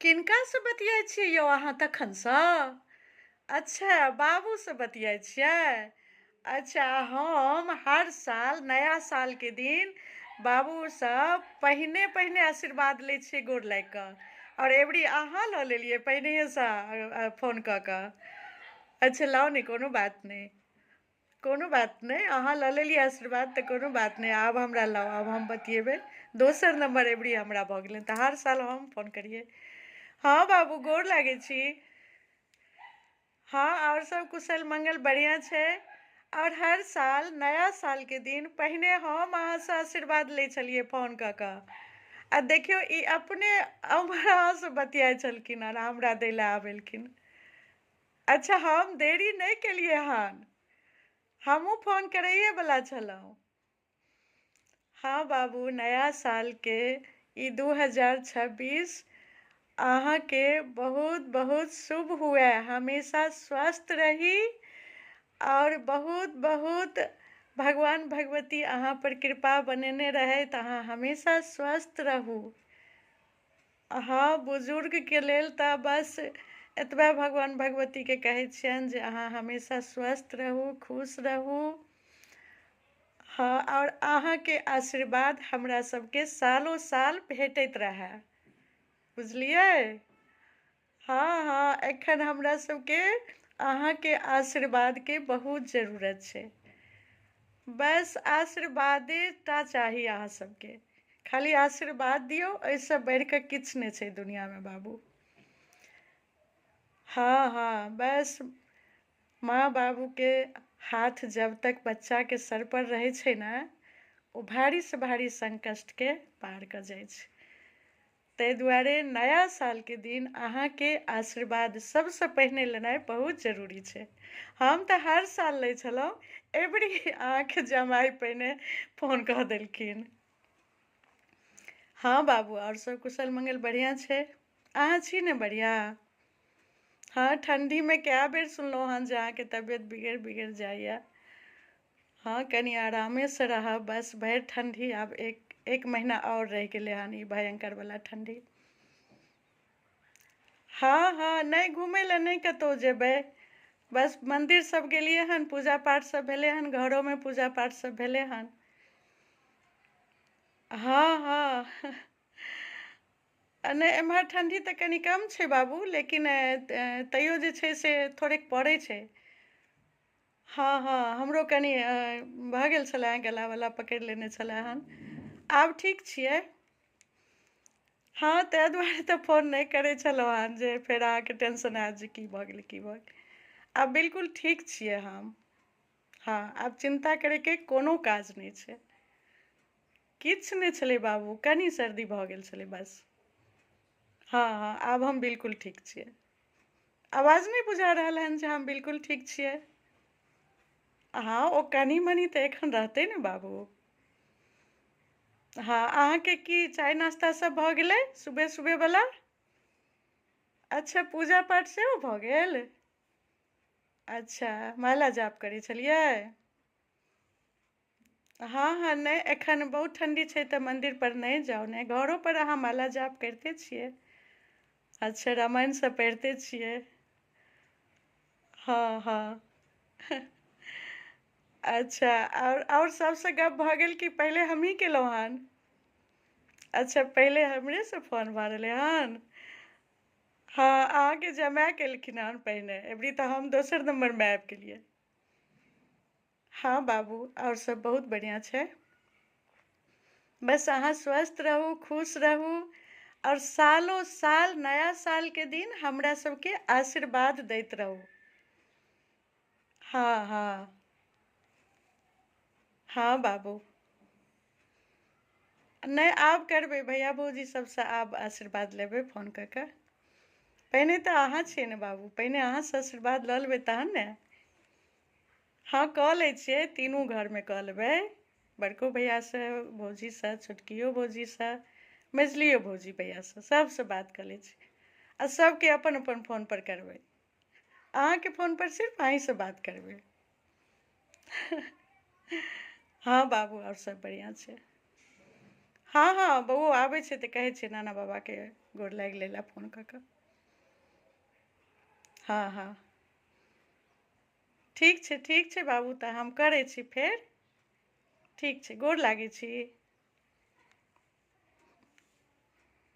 किनका से बतियाइ छियै यौ अहाँ तखनसँ? अच्छा, बाबूसँ बतियाइ छियै? अच्छा, हम हर साल नया सालके दिन बाबूसँ पहिने पहिने आशीर्वाद लै छियै गोर लागि कऽ। आओर एबरी अहाँ लऽ लेलियै पहिनहिएसँ फोन कऽ कऽ। अच्छा लाउ नहि, कोनो बात नहि, कोनो बात नहि, अहाँ लऽ लेलियै आशीर्वाद तऽ कोनो बात नहि। आब हमरा लाउ, आब हम बतियेबै। दोसर नंबर एबरी हमरा भऽ गेलै तऽ हर साल हम फोन करियै। हाँ बाबू, गोर लागै छी। हाँ, और सब कुशल मंगल बढ़िया छै। और हर साल नया साल के दिन पहिने हम अहाँसँ आशीर्वाद लै छलियै फोन कऽ कऽ। आ देखियौ ई अपने अहाँसँ बतियाइ छलखिन हन, हमरा दै लए आबेलखिन। अच्छा, हम देरी नहि केलियै हन, हमहूँ फोन करैए बला छलहुँ। हाँ बाबू, नया सालके ई 2026 अहाँके बहुत बहुत शुभ हुए, हमेशा स्वस्थ रही और बहुत बहुत भगवान भगवती अहाँ पर कृपा बनेने रहैत, अहाँ हमेशा स्वस्थ रहू। हाँ, बुजुर्गके लेल तऽ बस एतबे भगवान भगवतीके कहै छियनि जे अहाँ हमेशा स्वस्थ रहू, खुश रहू। हाँ, और अहाँके आशीर्वाद हमरा सबके सालों साल भेटैत रहए, बुझलियै? हाँ हाँ, एखन हमरा सबके अहाँके आशीर्वादके बहुत जरूरत छै। बस आशीर्वादे टा चाही अहाँ सबके, खाली आशीर्वाद दियौ, एहिसँ बढ़ि कऽ किछु नहि छै दुनियामे बाबू। हाँ हाँ, बस माँ बाबूके हाथ जब तक बच्चाके सर पर रहै छै ने, ओ भारी से भारी संकटके पार कऽ जाइ छै। ताहि दुआरे नया सालके दिन अहाँके आशीर्वाद सबसँ पहिने लेनाइ बहुत जरूरी छै। हम तऽ हर साल लै छलहुँ, एबरी अहाँके जमाइ पहिने फोन कऽ देलखिन। हाँ बाबू, और सब कुशल मंगल बढ़िया छै। अहाँ छी ने बढ़िया? हाँ, ठंडीमे कए बेर सुनलहुँ हन जे अहाँके तबियत बिगड़ि जाइए। हाँ, कनि आरामेसँ रहब, बस भरि ठंडी आब एक महीना और रहि गेलै हन ई भयंकर वाला ठंडी। हाँ हाँ, नहि घुमय लए नहि कतहु जेबै, बस मंदिर सब गेलियै हन, पूजा पाठ सब भेलै हन, घरोमे पूजा पाठ सब भेलै हन। हाँ हाँ नहि, एम्हर ठंडी तऽ कनि कम छै बाबू, लेकिन तैयो जे छै से थोड़ेक पड़ै छै। हाँ हाँ, हमरो कनि भऽ गेल छलै, गलावला पकड़ि लेने छलै हन, आब ठीक छियै। हाँ, ताहि दुआरे तऽ फोन नहि करै छलहुँ हन जे फेर अहाँके टेंशन आयत जे की भऽ गेलै की भऽ गेलै। आब बिल्कुल ठीक छियै हम। हाँ, आब चिन्ता करैके कोनो काज नहि छै। किछु नहि छलै बाबू, कनि सर्दी भऽ गेल छलै बस। हाँ हाँ, आब हम बिल्कुल ठीक छियै। आवाज नहि बुझा रहल हन जे हम बिल्कुल ठीक छियै? हाँ, ओ कनि मनि तऽ एखन रहतै ने बाबू। हाँ, अहाँके की चाय नाश्ता सब भऽ गेलै सुबह सुबह बला? अच्छा, पूजा पाठ सेहो भऽ गेल? अच्छा, माला जाप करै छलियै? हाँ हाँ, नहि, एखन बहुत ठंडी छै तऽ मंदिर पर नहि जाउ, नहि, घरो पर अहाँ माला जाप करिते छियै? अच्छा, रामायण सब पढ़िते छियै? हाँ हाँ अच्छा, और सबसँ गप भऽ गेल कि पहिले हमही केलहुँ हन? अच्छा, पहिले हमरेसँ फोन भऽ रहलै हन? हाँ, अहाँके जमाय केलखिन हन पहिने, एबरी तऽ हम दोसर नंबरमे आबि गेलियै। हाँ बाबू, और सब बहुत बढ़िया छै। बस अहाँ स्वस्थ रहू, खुश रहू, और सालों साल नया साल के दिन हमरा सबके आशीर्वाद दैत रहू। हाँ हाँ हाँ बाबू, नहि, आब करबै, भैया भौजी सबसँ आब आशीर्वाद लेबै फोन कऽ कऽ। पहिने तऽ अहाँ छियै ने बाबू, पहिने अहाँसँ आशीर्वाद लऽ लेबै तहन ने। हाँ, कऽ लै छियै, तीनू घरमे कऽ लेबै, बड़को भैयासँ, भौजीसँ, छोटकियो भौजीसँ, मझलियो भौजी भैयासँ, सबसँ बात कऽ लै छी। आ सबके अपन अपन फोन पर करबै, अहाँके फोन पर सिर्फ अहीँसँ बात करबै। हाँ बाबू, और सब बढ़िया छै। हाँ हाँ, बौओ आबै छै तऽ कहै छै नाना बाबाके गोर लागि लेला फोन कऽ कऽ। हाँ हाँ ठीक छै बाबू, तऽ हम करै छी फेर। ठीक छै, गोर लागै छी।